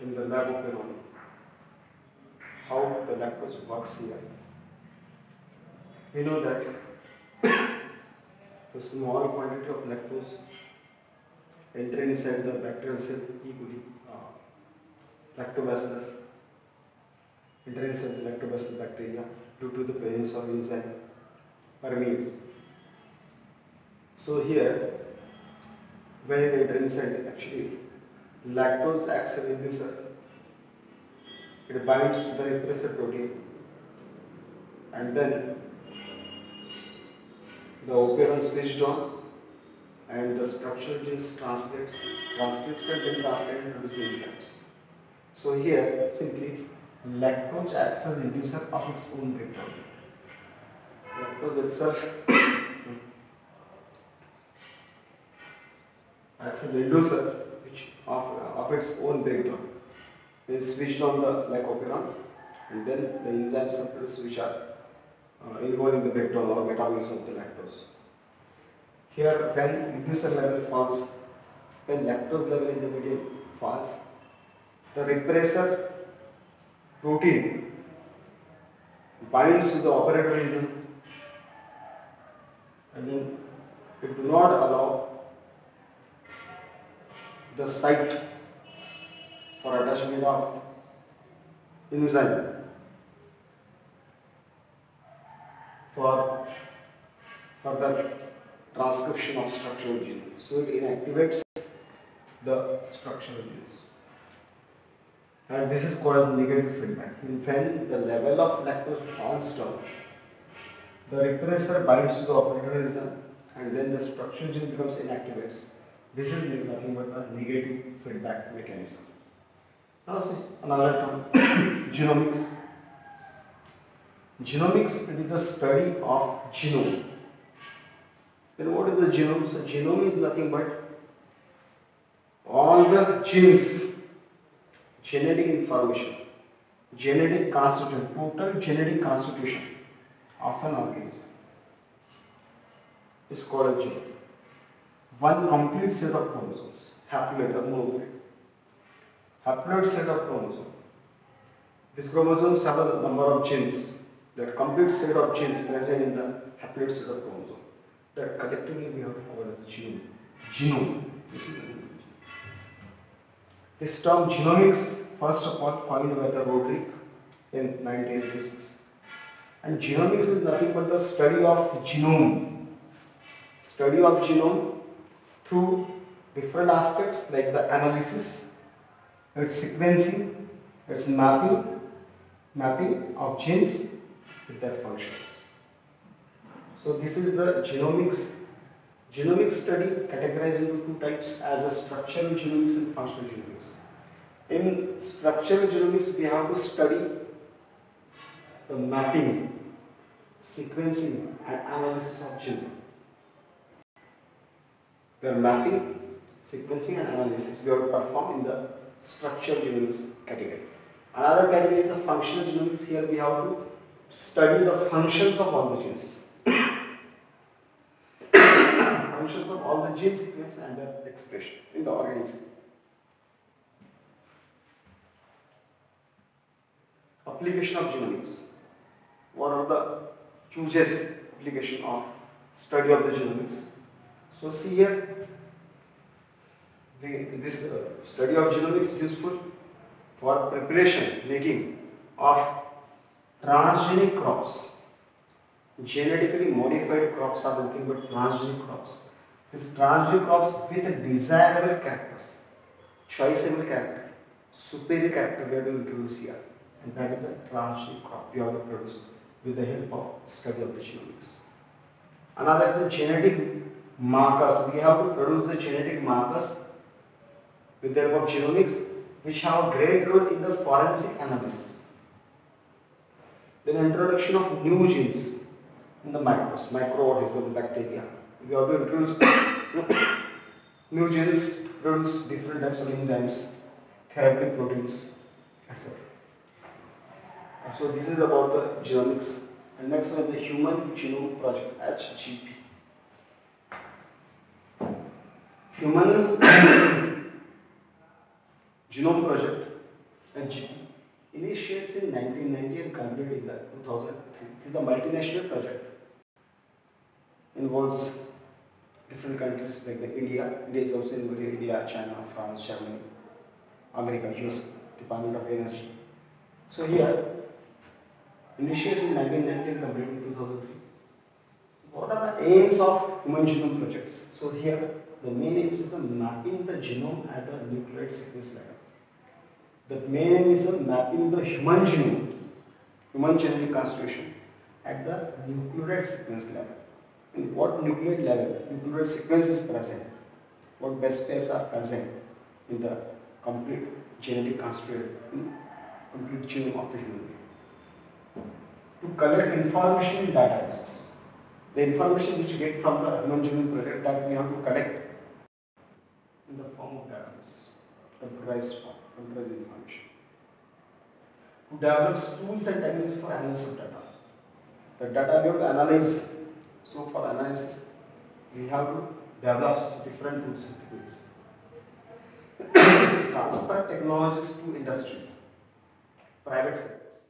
in the lab operon how the lactose works here. We know that the small quantity of lactose enter inside the bacterial cell E. coli, lactobacillus, enter inside the lactobacillus bacteria due to the presence of enzyme permease. So here, when it enters inside, actually lactose acts as an inducer. It binds to the repressor protein, and then the operon switched on, and the structural genes transcripts and then translate and produce the enzymes. So here, simply lactose acts as inducer of its own breakdown. Lactose itself acts as inducer which of its own breakdown. It is switched on the operon, and then the enzymes are produced which are involved in the breakdown or metabolism of the lactose. Here, when inducer level falls, when lactose level in the medium falls, the repressor protein binds to the operator region, and then it do not allow the site for attachment of enzyme for further transcription of structural genes. So it inactivates the structural genes. And this is called as negative feedback. When the level of lactose falls down, the repressor binds to the operator region, and then the structural gene becomes inactivates. This is nothing but a negative feedback mechanism. Now see another term, genomics. Genomics, it is the study of genome. Then what is the genome? So genome is nothing but all the genes, genetic information, genetic constitution, total genetic constitution of an organism is called a genome. One complete set of chromosomes, haploid or monoploid. Haploid set of chromosomes. These chromosomes have a number of genes. That complete set of genes present in the haploid set of chromosome. That collectively we have called the genome. Genome. This term genomics, first of all, coined by the Roderick in 1986. And genomics is nothing but the study of genome. Study of genome through different aspects like the analysis, its sequencing, its mapping of genes with their functions. So this is the genomics. Genomic study categorized into two types as a structural genomics and functional genomics. In structural genomics, we have to study the mapping, sequencing and analysis of genome. The mapping, sequencing and analysis we have to perform in the structural genomics category. Another category is the functional genomics. Here we have to study the functions of all the genes. Functions of all the gene sequence and their expressions in the organism. Application of genomics. What are the uses application of study of the genomics? So see here, this study of genomics is useful for preparation, making of transgenic crops. Genetically modified crops are nothing but transgenic crops. These transgenic crops with desirable characters, choiceable character, superior character we are going to introduce here, and that is a transgenic crop we have to produce with the help of study of the genomics. Another is the genetic markers. We have to produce the genetic markers with the help of genomics, which have a great role in the forensic analysis. Then introduction of new genes in the microorganism, bacteria. We have to introduce new genes, produce different types of enzymes, therapeutic proteins, etc. So this is about the genomics. And next one is the Human Genome Project, HGP. Human Genome Project initiates in 1990 and completed in the 2003. It is the multinational project. Involves different countries like the India. India is also involved. India, China, France, Germany, America, US Department of Energy. So here, initiated in 1990 and completed in 2003. What are the aims of human genome projects? So here, the main aims is mapping the genome at the nucleotide sequence level. The main aim is mapping the human genome, human genetic constitution at the nucleotide sequence level. In what nucleotide level nucleotide sequence is present, what base pairs are present in the complete genetic constitution, complete genome of the human being. To collect information in databases. The information which you get from the human genome project, that we have to collect in the form of database, computerized form, computerized information. To develop tools and techniques for analysis of data. The data we have to analyze. So for analysis, we have to develop different tools and techniques. Transfer technologies to industries, private sectors.